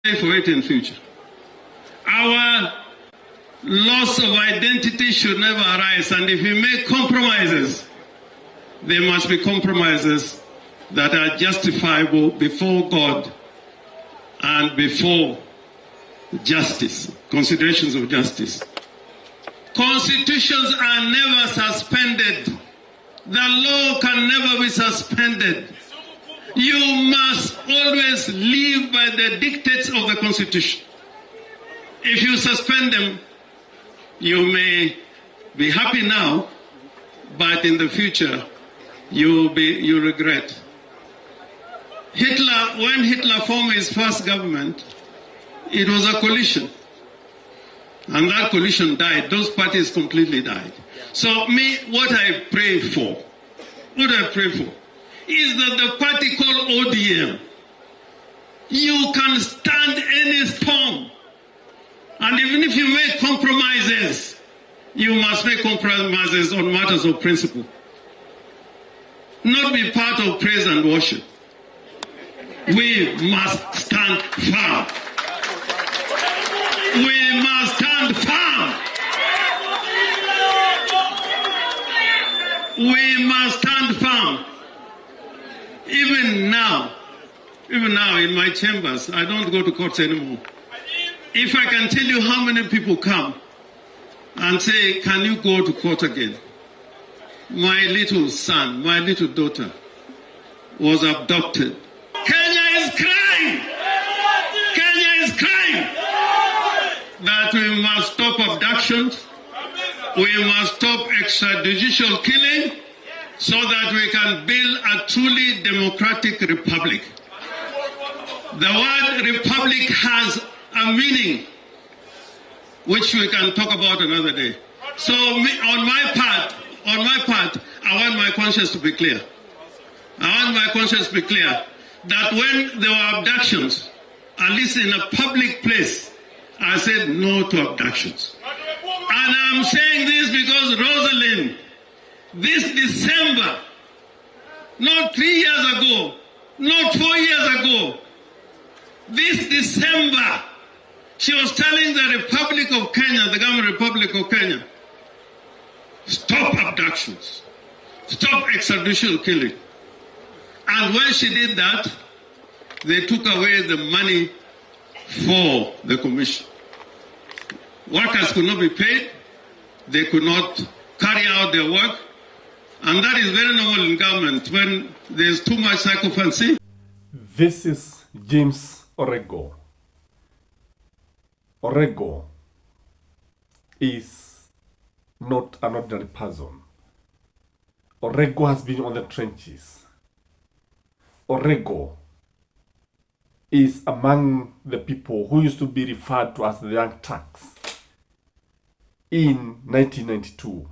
for it in future. Our loss of identity should never arise, and if we make compromises, there must be compromises that are justifiable before God and before justice, considerations of justice. Constitutions are never suspended. The law can never be suspended. You must always live by the dictates of the Constitution. If you suspend them, you may be happy now, but in the future, you regret. When Hitler formed his first government, it was a coalition. And that coalition died. Those parties completely died. So what I pray for is that the party called ODM, you can stand any storm. And even if you make compromises, you must make compromises on matters of principle. Not be part of praise and worship. We must stand firm. We must stand firm. We must stand firm. Even now in my chambers, I don't go to courts anymore. If I can tell you how many people come and say, can you go to court again? My little son, my little daughter was abducted. Kenya is crying. Kenya is crying that we must stop abductions. We must stop extrajudicial killing so that we can build a truly democratic republic. The word republic has a meaning which we can talk about another day. So on my part, I want my conscience to be clear. I want my conscience to be clear that when there were abductions, at least in a public place, I said no to abductions. And I'm saying this because Rosalind, this December, not 3 years ago, not 4 years ago, this December, she was telling the Republic of Kenya, the Government Republic of Kenya, stop abductions, stop extrajudicial killing. And when she did that, they took away the money for the commission. Workers could not be paid, they could not carry out their work, and that is very normal in government when there's too much sycophancy. This is James Orengo. Orengo is not an ordinary person. Orengo has been on the trenches. Orengo is among the people who used to be referred to as the Young Turks in 1992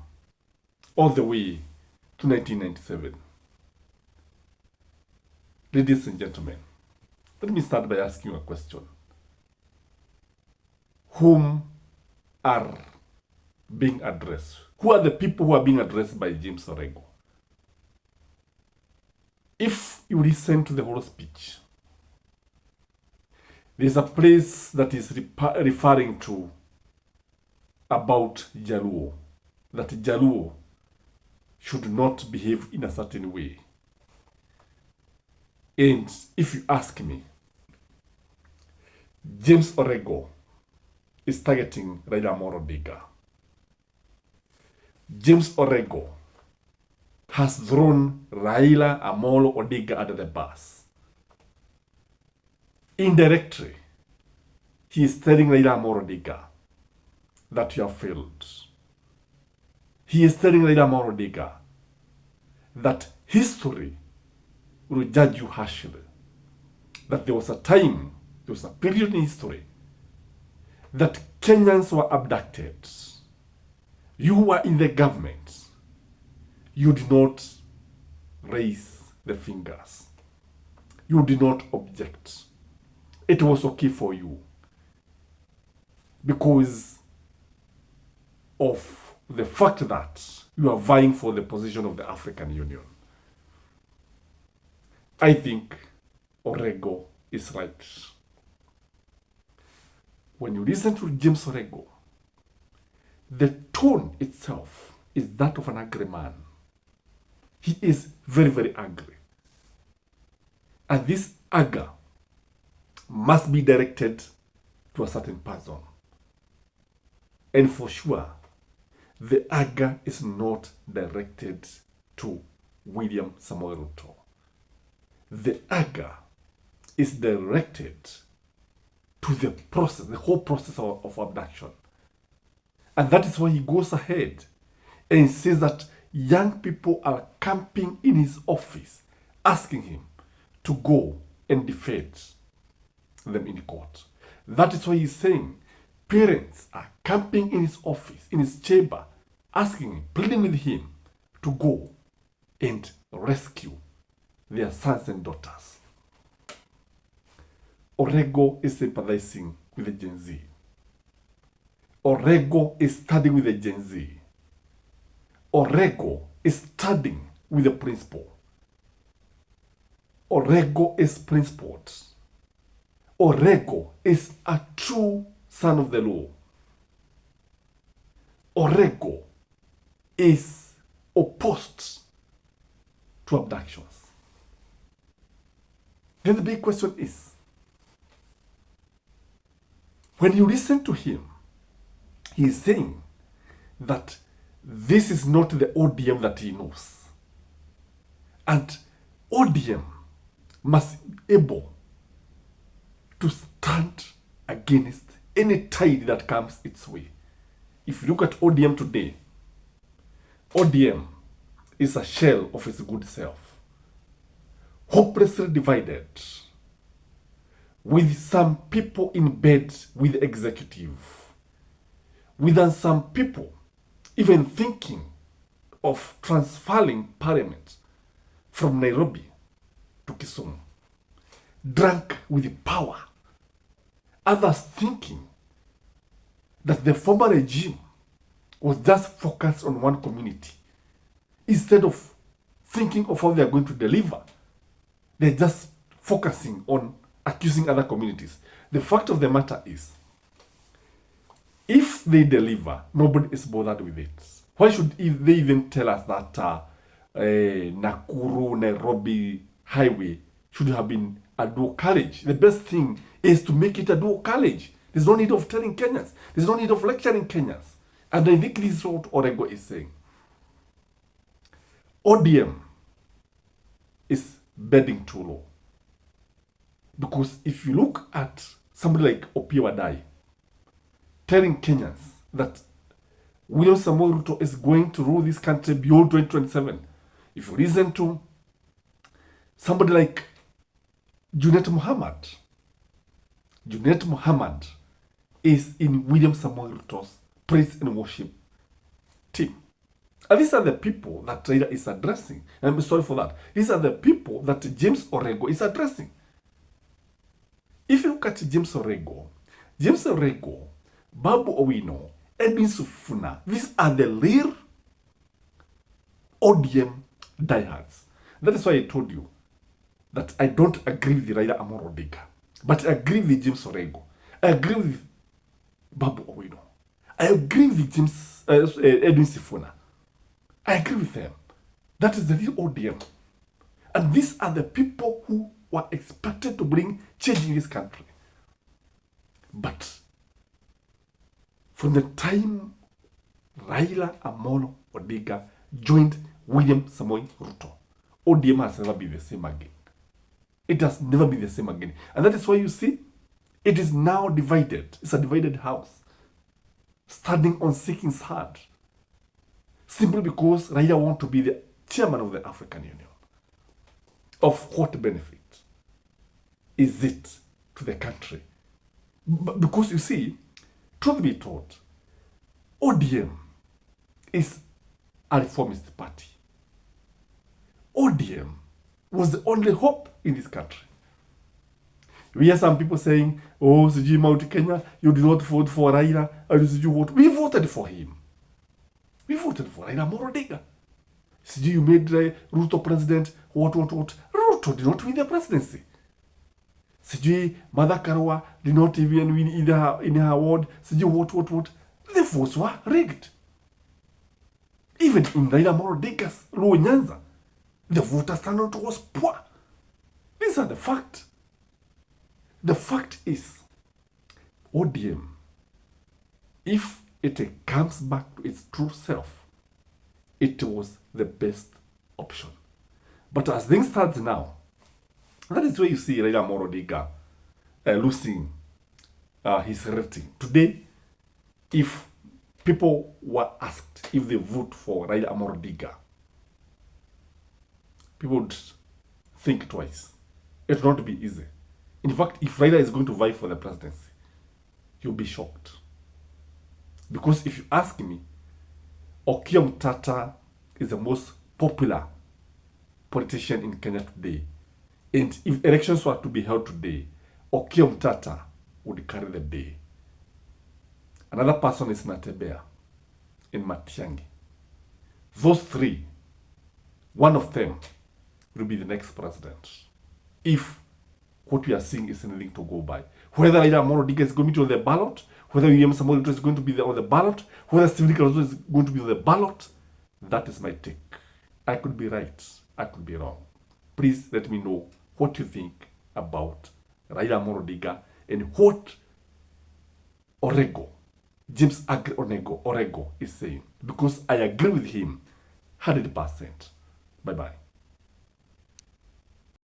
all the way to 1997. Ladies and gentlemen, let me start by asking you a question. Whom are being addressed? Who are the people who are being addressed by James Orengo? If you listen to the whole speech, there's a place that is referring to about Jaluo, that Jaluo should not behave in a certain way. And if you ask me, James Orengo is targeting Raila Odinga. James Orengo has thrown Raila Amolo Odinga under the bus. Indirectly, he is telling Raila Amolo Odinga that you have failed. He is telling Raila Amolo Odinga that history will judge you harshly. That there was a time, there was a period in history that Kenyans were abducted. You were in the government. You did not raise the fingers. You did not object. It was okay for you because of the fact that you are vying for the position of the African Union. I think Orengo is right. when you listen to James Orengo, the tone itself is that of an angry man. He is very, very angry. And this anger must be directed to a certain person. And for sure, the anger is not directed to William Samoei Ruto. The anger is directed to the process, the whole process of abduction. And that is why he goes ahead and says that young people are camping in his office, asking him to go and defend them in court. That is why he's saying parents are camping in his office, in his chamber, asking him, pleading with him to go and rescue their sons and daughters. Orengo is sympathizing with the Gen Z. Orengo is studying with the Gen Z. Orengo is studying with the principal. Orengo is principled. Orengo is a true son of the law. Orengo is opposed to abductions. Then the big question is, when you listen to him, he is saying that this is not the ODM that he knows. And ODM must be able to stand against any tide that comes its way. If you look at ODM today, ODM is a shell of its good self, hopelessly divided, with some people in bed with the executive, with some people even thinking of transferring parliament from Nairobi to Kisumu, drunk with power. Others thinking that the former regime was just focused on one community. Instead of thinking of how they are going to deliver, they're just focusing on accusing other communities. The fact of the matter is, if they deliver, nobody is bothered with it. Why should they even tell us that Nakuru, Nairobi highway should have been a dual carriage? The best thing is to make it a dual carriage. There's no need of telling Kenyans. There's no need of lecturing Kenyans. And I think this is what Orengo is saying. ODM is bedding too low. Because if you look at somebody like Opiyo Wandayi telling Kenyans that William Samoei Ruto is going to rule this country beyond 2027, if you listen to somebody like Junet Mohammed is in William Samoei Ruto's praise and worship team. And these are the people that Raila is addressing. And I'm sorry for that. These are the people that James Orengo is addressing. If you look at James Orengo, Babu Owino, Edwin Sifuna, these are the real ODM diehards. That is why I told you that I don't agree with Raila Odinga, but I agree with James Orengo. I agree with Babu Owino. I agree with Edwin Sifuna. I agree with them. That is the real ODM. And these are the people who were expected to bring change in this country. But from the time Raila Odinga joined William Samoei Ruto, ODM has never been the same again. It has never been the same again. And that is why you see, it is now divided. It's a divided house, standing on Sikhin's hand, simply because Raila wants to be the chairman of the African Union. Of what benefit is it to the country? Because you see, truth be told, ODM is a reformist party. ODM was the only hope in this country. We hear some people saying, oh, Siji Mount Kenya, you did not vote for Raila, or did you vote? We voted for him. We voted for Raila Odinga. Siji, you made Ruto president, what. Ruto did not win the presidency. sijui Martha Karua did not even win in her ward, sijui what. The votes were rigged. Even in Raila Odinga's Luo Nyanza, the voter turnout was poor. These are the facts. The fact is, ODM, if it comes back to its true self, it was the best option. But as things stand now, that is where you see Raila Odinga losing his rating. Today, if people were asked if they vote for Raila Odinga, people would think twice. It will not be easy. In fact, if Raila is going to vie for the presidency, you'll be shocked. Because if you ask me, Okia Mtata is the most popular politician in Kenya today. And if elections were to be held today, Okia Mtata would carry the day. Another person is Natebea in Matiang'i. Those three, one of them will be the next president. If what we are seeing is anything to go by. Whether Raila Odinga is going to be on the ballot, whether William Samoei Ruto is going to be on the ballot, whether Stephen Kalonzo is going to be on the ballot, that is my take. I could be right, I could be wrong. Please let me know what you think about Raila Odinga and what Orengo, James Agri Orengo is saying. Because I agree with him 100%. Bye-bye.